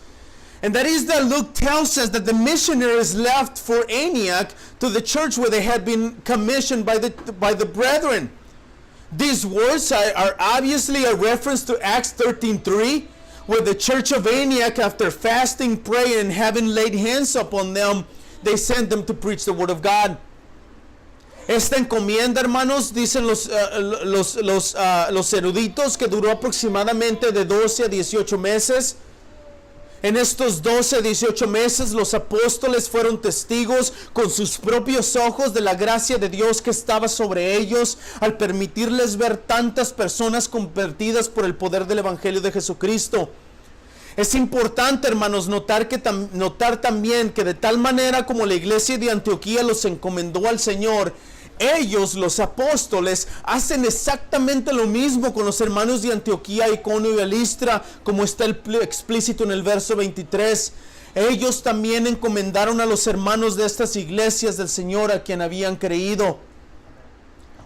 and that is that Luke tells us that the missionaries left for Antioch to the church where they had been commissioned by the brethren. These words are obviously a reference to Acts 13:3, where the church of Antioch, after fasting, praying, and having laid hands upon them, they sent them to preach the word of God. Esta encomienda, hermanos, dicen los eruditos, que duró aproximadamente de 12 a 18 meses. En estos 12 a 18 meses, los apóstoles fueron testigos con sus propios ojos de la gracia de Dios que estaba sobre ellos, al permitirles ver tantas personas convertidas por el poder del Evangelio de Jesucristo. Es importante, hermanos, notar también que de tal manera como la iglesia de Antioquía los encomendó al Señor, ellos, los apóstoles, hacen exactamente lo mismo con los hermanos de Antioquía, Iconio y Listra, como está explícito en el verso 23. Ellos también encomendaron a los hermanos de estas iglesias del Señor a quien habían creído.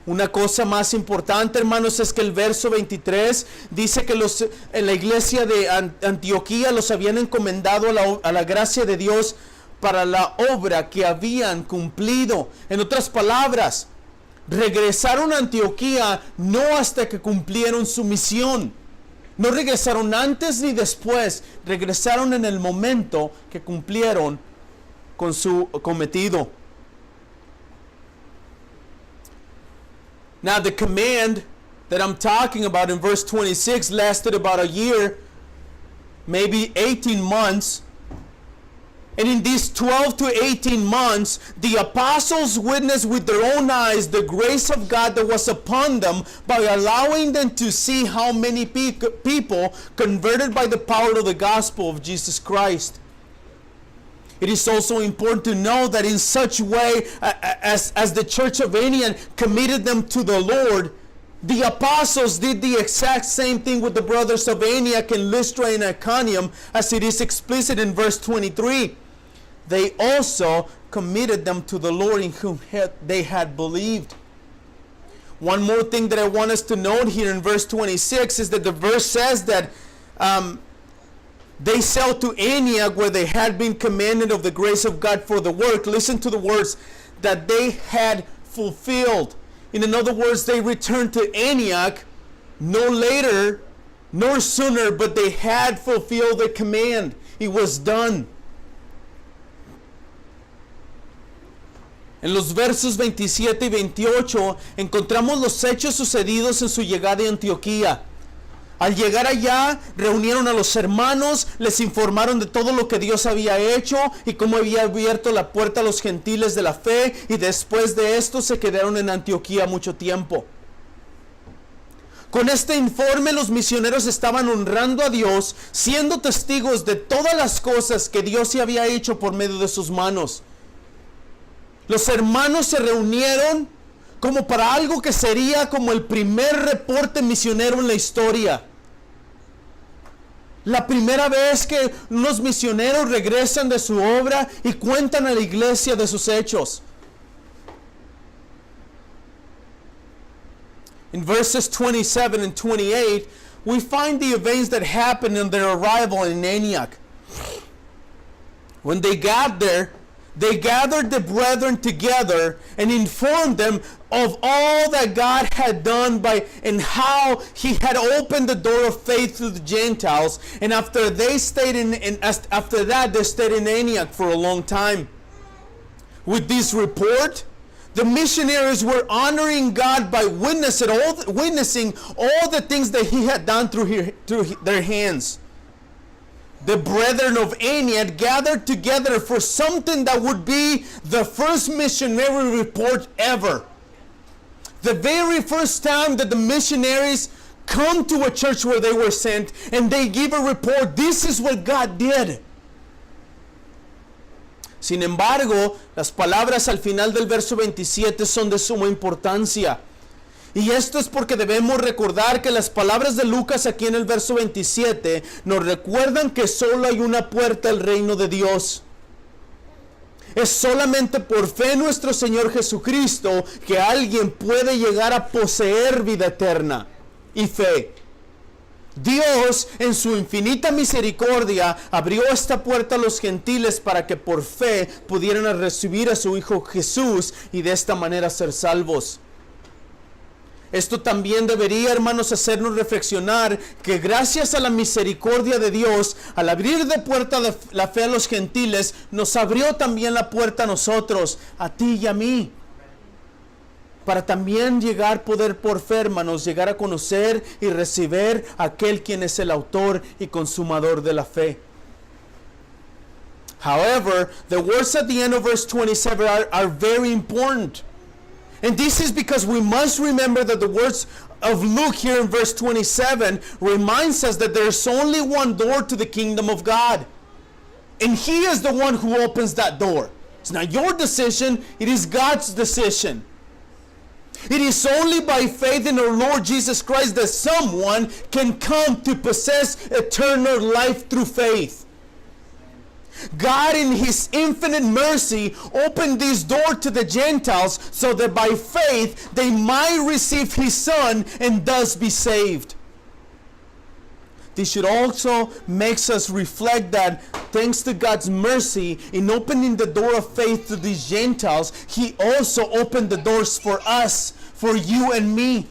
Una cosa más importante, hermanos, es que el verso 23 dice que en la iglesia de Antioquía los habían encomendado a la gracia de Dios para la obra que habían cumplido. En otras palabras, regresaron a Antioquía no hasta que cumplieron su misión. No regresaron antes ni después, regresaron en el momento que cumplieron con su cometido. Now, the command that I'm talking about in verse 26 lasted about a year, maybe 18 months. And in these 12 to 18 months, the apostles witnessed with their own eyes the grace of God that was upon them by allowing them to see how many people converted by the power of the gospel of Jesus Christ. It is also important to know that in such way as the church of Antioch committed them to the Lord, the apostles did the exact same thing with the brothers of Antioch and Lystra and Iconium, as it is explicit in verse 23. They also committed them to the Lord in whom they had believed. One more thing that I want us to note here in verse 26 is that the verse says that they sailed to Antioch, where they had been commanded of the grace of God for the work. Listen to the words, that they had fulfilled. In other words, they returned to Antioch no later nor sooner, but they had fulfilled the command. It was done. En los versos 27 y 28 encontramos los hechos sucedidos en su llegada a Antioquía. Al llegar allá, reunieron a los hermanos, les informaron de todo lo que Dios había hecho y cómo había abierto la puerta a los gentiles de la fe, y después de esto se quedaron en Antioquía mucho tiempo. Con este informe, los misioneros estaban honrando a Dios, siendo testigos de todas las cosas que Dios se había hecho por medio de sus manos. Los hermanos se reunieron como para algo que sería como el primer reporte misionero en la historia. La primera vez que unos misioneros regresan de su obra y cuentan a la iglesia de sus hechos. In verses 27 and 28, we find the events that happened in their arrival in Antioch. When they got there, they gathered the brethren together and informed them of all that God had done and how He had opened the door of faith to the Gentiles. And after that, they stayed in Antioch for a long time. With this report, the missionaries were honoring God by witnessing all the things that He had done through their hands. The brethren of Antioch gathered together for something that would be the first missionary report ever. The very first time that the missionaries come to a church where they were sent and they give a report, this is what God did. Sin embargo, las palabras al final del verso 27 son de suma importancia. Y esto es porque debemos recordar que las palabras de Lucas aquí en el verso 27 nos recuerdan que solo hay una puerta al reino de Dios. Es solamente por fe en nuestro Señor Jesucristo que alguien puede llegar a poseer vida eterna y fe. Dios, en su infinita misericordia, abrió esta puerta a los gentiles para que por fe pudieran recibir a su Hijo Jesús y de esta manera ser salvos. Esto también debería, hermanos, hacernos reflexionar que gracias a la misericordia de Dios, al abrir de puerta de la fe a los gentiles, nos abrió también la puerta a nosotros, a ti y a mí. Para también poder por fe, hermanos, llegar a conocer y recibir a aquel quien es el autor y consumador de la fe. However, the words at the end of verse 27 are very important. And this is because we must remember that the words of Luke here in verse 27 reminds us that there's only one door to the kingdom of God. And He is the one who opens that door. It's not your decision, it is God's decision. It is only by faith in our Lord Jesus Christ that someone can come to possess eternal life through faith. God in His infinite mercy opened this door to the Gentiles so that by faith they might receive His Son and thus be saved. This should also make us reflect that thanks to God's mercy in opening the door of faith to these Gentiles, He also opened the doors for us, for you and me,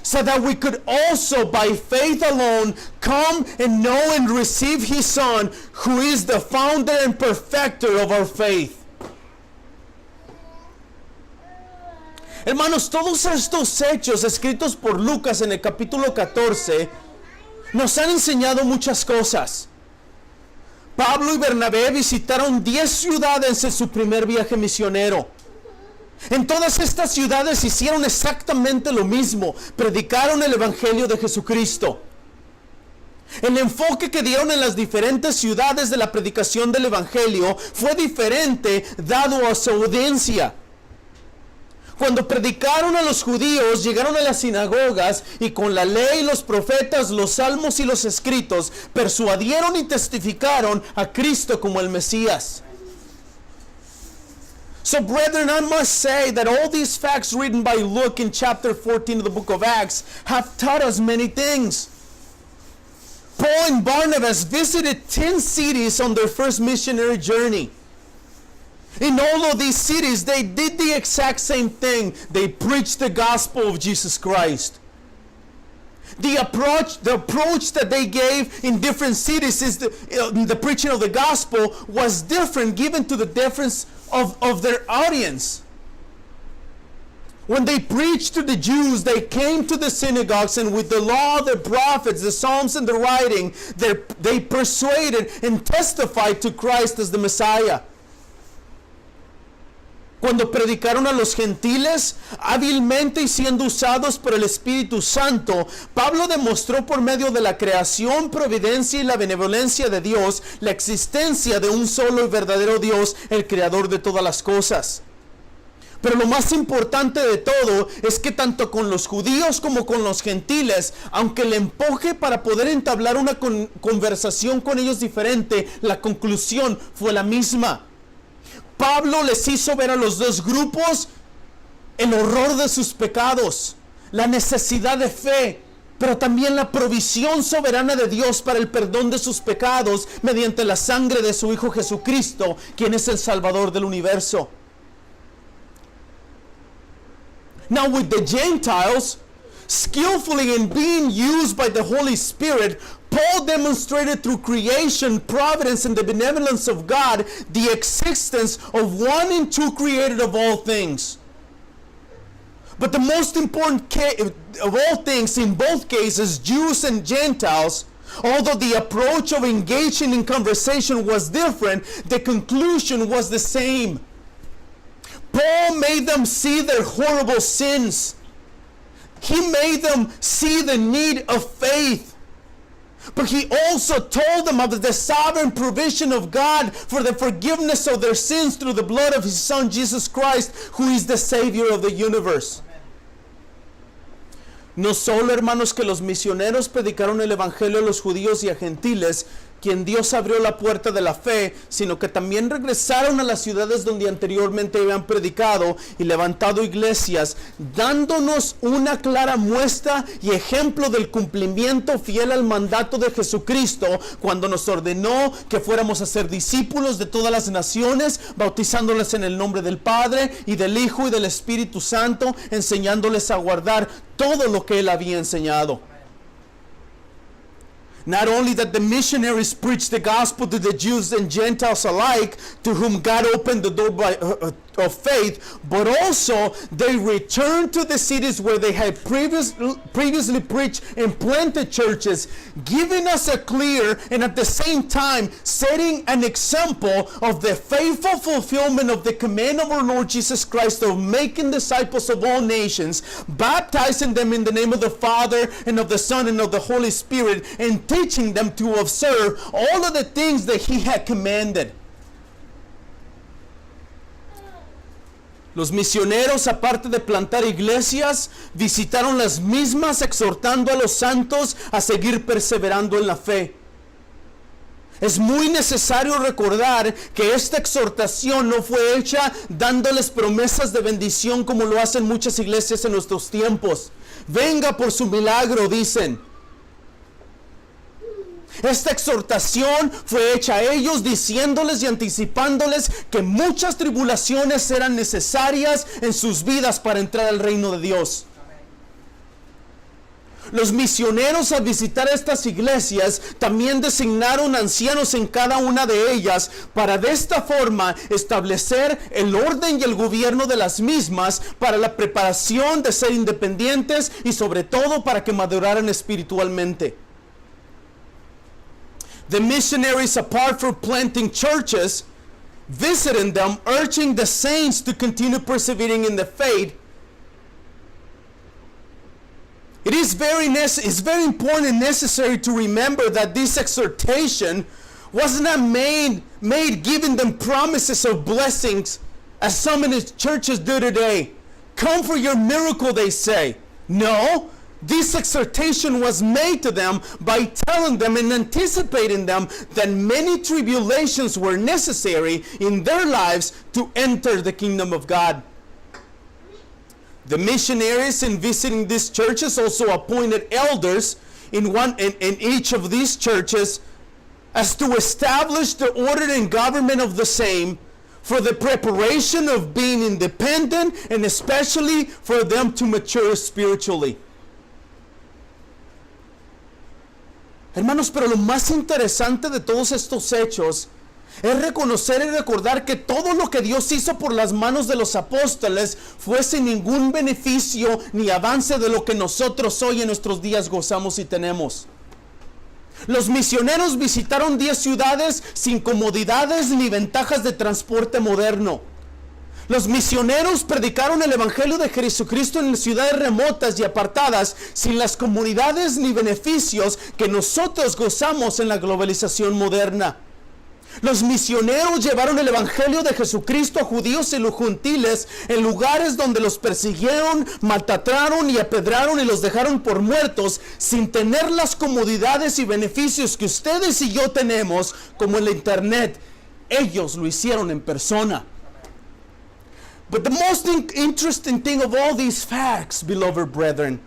so that we could also by faith alone come and know and receive His Son, who is the founder and perfecter of our faith. Hermanos, todos estos hechos escritos por Lucas en el capítulo 14 nos han enseñado muchas cosas. Pablo y Bernabé visitaron 10 ciudades en su primer viaje misionero. En todas estas ciudades hicieron exactamente lo mismo, predicaron el Evangelio de Jesucristo. El enfoque que dieron en las diferentes ciudades de la predicación del Evangelio fue diferente dado a su audiencia. Cuando predicaron a los judíos, llegaron a las sinagogas y con la ley, los profetas, los salmos y los escritos, persuadieron y testificaron a Cristo como el Mesías. So brethren, I must say that all these facts written by Luke in chapter 14 of the book of Acts have taught us many things. Paul and Barnabas visited 10 cities on their first missionary journey. In all of these cities, they did the exact same thing. They preached the gospel of Jesus Christ. The approach that they gave in different cities is the preaching of the gospel was different given to the difference of their audience. When they preached to the Jews, they came to the synagogues and with the law, the prophets, the Psalms and the writing, they persuaded and testified to Christ as the Messiah. cuando predicaron a los gentiles, hábilmente y siendo usados por el Espíritu Santo, Pablo demostró por medio de la creación, providencia y la benevolencia de Dios, la existencia de un solo y verdadero Dios, el creador de todas las cosas. Pero lo más importante de todo es que tanto con los judíos como con los gentiles, aunque el empuje para poder entablar una conversación con ellos diferente, la conclusión fue la misma. Pablo les hizo ver a los dos grupos el horror de sus pecados, la necesidad de fe, pero también la provisión soberana de Dios para el perdón de sus pecados mediante la sangre de su Hijo Jesucristo, quien es el Salvador del universo. Now with the Gentiles, skillfully in being used by the Holy Spirit, Paul demonstrated through creation, providence, and the benevolence of God the existence of one and two created of all things. But the most important of all things in both cases, Jews and Gentiles, although the approach of engaging in conversation was different, the conclusion was the same. Paul made them see their horrible sins. He made them see the need of faith. But he also told them of the sovereign provision of God for the forgiveness of their sins through the blood of his Son Jesus Christ, who is the Savior of the universe. No solo, hermanos, que los misioneros predicaron el evangelio a los judíos y a gentiles, quien Dios abrió la puerta de la fe, sino que también regresaron a las ciudades donde anteriormente habían predicado y levantado iglesias, dándonos una clara muestra y ejemplo del cumplimiento fiel al mandato de Jesucristo, cuando nos ordenó que fuéramos a ser discípulos de todas las naciones, bautizándoles en el nombre del Padre y del Hijo y del Espíritu Santo, enseñándoles a guardar todo lo que Él había enseñado. Not only that the missionaries preached the gospel to the Jews and Gentiles alike, to whom God opened the door of faith, but also they returned to the cities where they had previously preached and planted churches, giving us a clear and at the same time setting an example of the faithful fulfillment of the command of our Lord Jesus Christ of making disciples of all nations, baptizing them in the name of the Father and of the Son and of the Holy Spirit, and teaching them to observe all of the things that He had commanded. Los misioneros, aparte de plantar iglesias, visitaron las mismas exhortando a los santos a seguir perseverando en la fe. Es muy necesario recordar que esta exhortación no fue hecha dándoles promesas de bendición como lo hacen muchas iglesias en nuestros tiempos. Venga por su milagro, dicen. Esta exhortación fue hecha a ellos diciéndoles y anticipándoles que muchas tribulaciones eran necesarias en sus vidas para entrar al reino de Dios. Los misioneros al visitar estas iglesias también designaron ancianos en cada una de ellas para de esta forma establecer el orden y el gobierno de las mismas para la preparación de ser independientes y sobre todo para que maduraran espiritualmente. The missionaries, apart from planting churches, visiting them, urging the saints to continue persevering in the faith. It's very important and necessary to remember that this exhortation was not made giving them promises of blessings as some in the churches do today. Come for your miracle, they say. No. This exhortation was made to them by telling them and anticipating them that many tribulations were necessary in their lives to enter the kingdom of God. The missionaries in visiting these churches also appointed elders in each of these churches as to establish the order and government of the same for the preparation of being independent and especially for them to mature spiritually. Hermanos, pero lo más interesante de todos estos hechos es reconocer y recordar que todo lo que Dios hizo por las manos de los apóstoles fue sin ningún beneficio ni avance de lo que nosotros hoy en nuestros días gozamos y tenemos. Los misioneros visitaron 10 ciudades sin comodidades ni ventajas de transporte moderno. Los misioneros predicaron el evangelio de Jesucristo en ciudades remotas y apartadas, sin las comunidades ni beneficios que nosotros gozamos en la globalización moderna. Los misioneros llevaron el evangelio de Jesucristo a judíos y los gentiles en lugares donde los persiguieron, maltrataron y apedraron y los dejaron por muertos, sin tener las comodidades y beneficios que ustedes y yo tenemos, como en la internet. Ellos lo hicieron en persona. But the most interesting thing of all these facts, beloved brethren,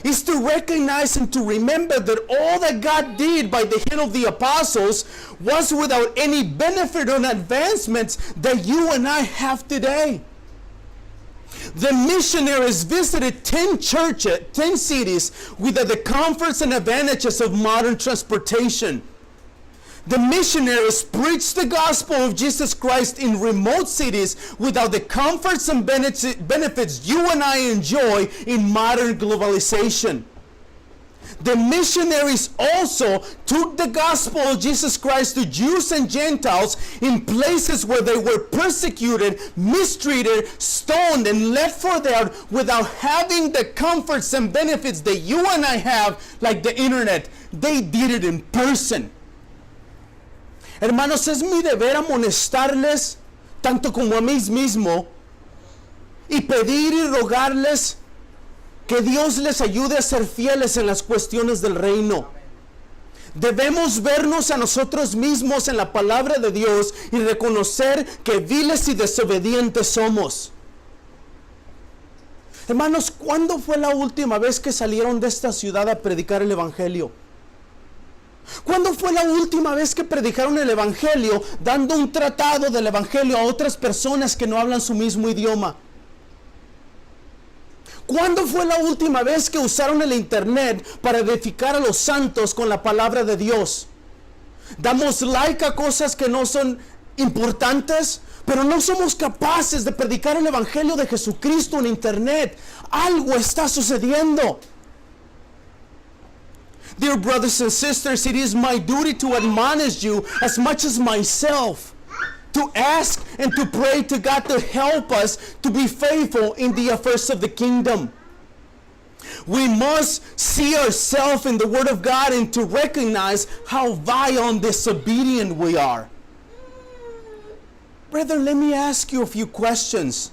is to recognize and to remember that all that God did by the hand of the apostles was without any benefit or advancements that you and I have today. The missionaries visited 10 churches, 10 cities without the comforts and advantages of modern transportation. The missionaries preached the gospel of Jesus Christ in remote cities without the comforts and benefits you and I enjoy in modern globalization. The missionaries also took the gospel of Jesus Christ to Jews and Gentiles in places where they were persecuted, mistreated, stoned, and left for dead without having the comforts and benefits that you and I have, like the internet. They did it in person. Hermanos, es mi deber amonestarles, tanto como a mí mismo, y pedir y rogarles que Dios les ayude a ser fieles en las cuestiones del reino. Debemos vernos a nosotros mismos en la palabra de Dios y reconocer que viles y desobedientes somos. Hermanos, ¿cuándo fue la última vez que salieron de esta ciudad a predicar el evangelio? ¿Cuándo fue la última vez que predicaron el evangelio dando un tratado del evangelio a otras personas que no hablan su mismo idioma? ¿Cuándo fue la última vez que usaron el internet para edificar a los santos con la palabra de Dios? Damos like a cosas que no son importantes, pero no somos capaces de predicar el evangelio de Jesucristo en internet. Algo está sucediendo. Dear brothers and sisters, it is my duty to admonish you as much as myself, to ask and to pray to God to help us to be faithful in the affairs of the kingdom. We must see ourselves in the Word of God and to recognize how vile and disobedient we are. Brethren, let me ask you a few questions.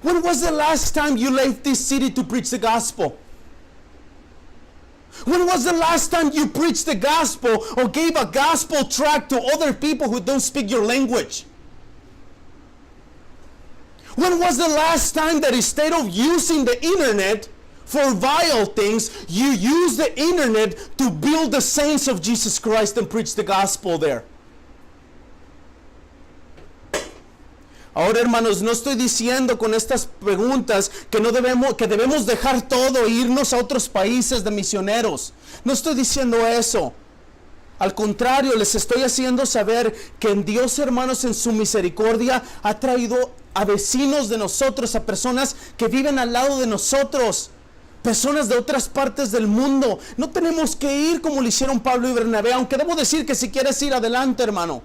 When was the last time you left this city to preach the gospel? When was the last time you preached the gospel or gave a gospel tract to other people who don't speak your language? When was the last time that instead of using the internet for vile things, you used the internet to build the saints of Jesus Christ and preach the gospel there? Ahora, hermanos, no estoy diciendo con estas preguntas que debemos dejar todo e irnos a otros países de misioneros. No estoy diciendo eso. Al contrario, les estoy haciendo saber que en Dios, hermanos, en su misericordia, ha traído a vecinos de nosotros, a personas que viven al lado de nosotros, personas de otras partes del mundo. No tenemos que ir como lo hicieron Pablo y Bernabé, aunque debo decir que si quieres ir adelante, hermano.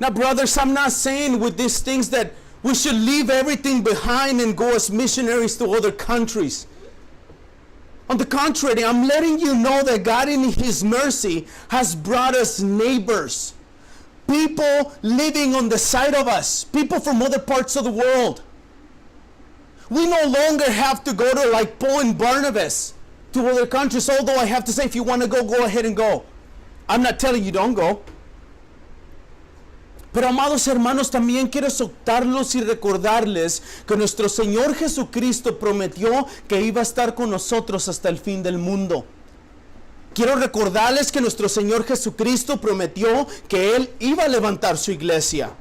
Now, brothers, I'm not saying with these things that we should leave everything behind and go as missionaries to other countries. On the contrary, I'm letting you know that God in His mercy has brought us neighbors, people living on the side of us, people from other parts of the world. We no longer have to go to like Paul and Barnabas to other countries, although I have to say, if you want to go, go ahead and go. I'm not telling you don't go. Pero amados hermanos, también quiero exhortarlos y recordarles que nuestro Señor Jesucristo prometió que iba a estar con nosotros hasta el fin del mundo. Quiero recordarles que nuestro Señor Jesucristo prometió que Él iba a levantar su iglesia.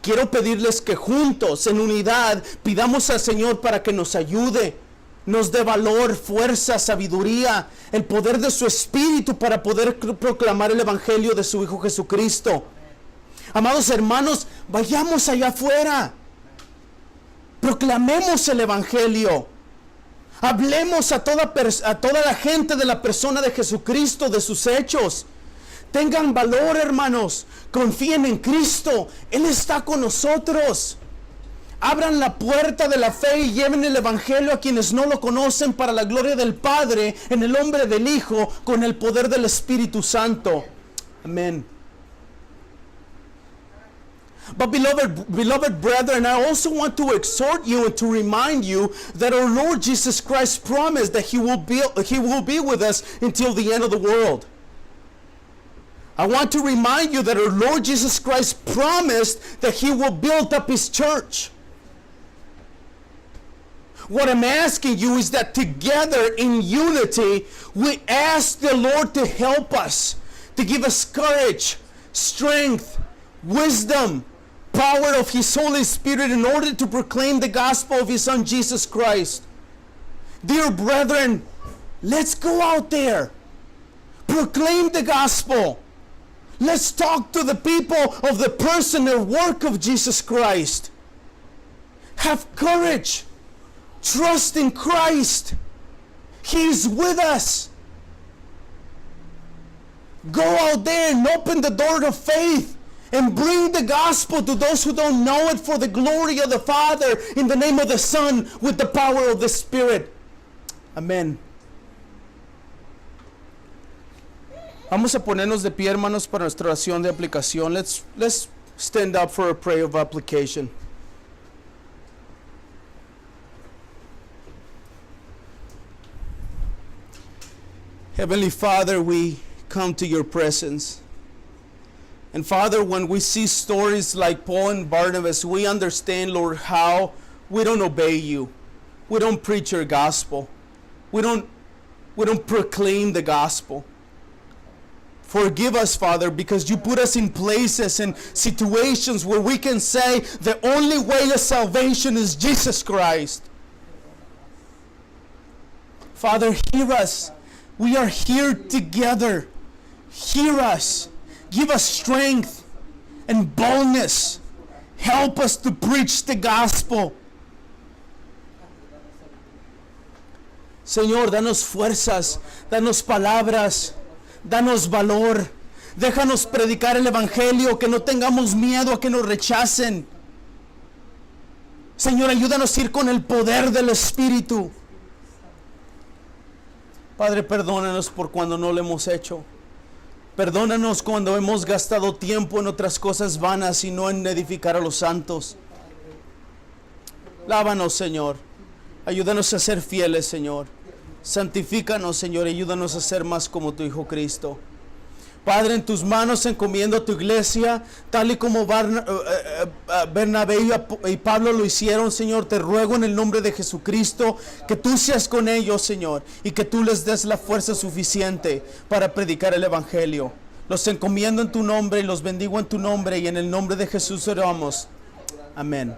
Quiero pedirles que juntos, en unidad, pidamos al Señor para que nos ayude, nos dé valor, fuerza, sabiduría, el poder de su Espíritu para poder proclamar el Evangelio de su Hijo Jesucristo. Amados hermanos, vayamos allá afuera. Proclamemos el Evangelio. Hablemos a toda la gente de la persona de Jesucristo, de sus hechos. Tengan valor, hermanos. Confíen en Cristo. Él está con nosotros. Abran la puerta de la fe y lleven el evangelio a quienes no lo conocen para la gloria del Padre, en el nombre del Hijo, con el poder del Espíritu Santo. Amén. But beloved brethren, I also want to exhort you and to remind you that our Lord Jesus Christ promised that He will be with us until the end of the world. I want to remind you that our Lord Jesus Christ promised that He will build up His church. What I'm asking you is that together in unity, we ask the Lord to help us, to give us courage, strength, wisdom, power of His Holy Spirit in order to proclaim the gospel of His Son Jesus Christ. Dear brethren, let's go out there. Proclaim the gospel. Let's talk to the people of the person and work of Jesus Christ. Have courage. Trust in Christ. He is with us. Go out there and open the door of faith and bring the gospel to those who don't know it for the glory of the Father, in the name of the Son, with the power of the Spirit. Amén. Vamos a ponernos de pie, hermanos, para nuestra oración de aplicación. Let's stand up for a prayer of application. Heavenly Father, we come to your presence. And Father, when we see stories like Paul and Barnabas, we understand, Lord, how we don't obey you. We don't preach your gospel. We don't proclaim the gospel. Forgive us, Father, because you put us in places and situations where we can say the only way of salvation is Jesus Christ. Father, hear us. We are here together. Hear us. Give us strength and boldness. Help us to preach the gospel. Señor, danos fuerzas, danos palabras, danos valor. Déjanos predicar el evangelio, que no tengamos miedo a que nos rechacen. Señor, ayúdanos a ir con el poder del Espíritu. Padre, perdónanos por cuando no lo hemos hecho. Perdónanos cuando hemos gastado tiempo en otras cosas vanas y no en edificar a los santos. Lávanos, Señor. Ayúdanos a ser fieles, Señor. Santifícanos, Señor. Ayúdanos a ser más como tu Hijo Cristo. Padre, en tus manos encomiendo a tu iglesia, tal y como Bernabé y Pablo lo hicieron, Señor. Te ruego en el nombre de Jesucristo que tú seas con ellos, Señor, y que tú les des la fuerza suficiente para predicar el evangelio. Los encomiendo en tu nombre y los bendigo en tu nombre, y en el nombre de Jesús oramos. Amén.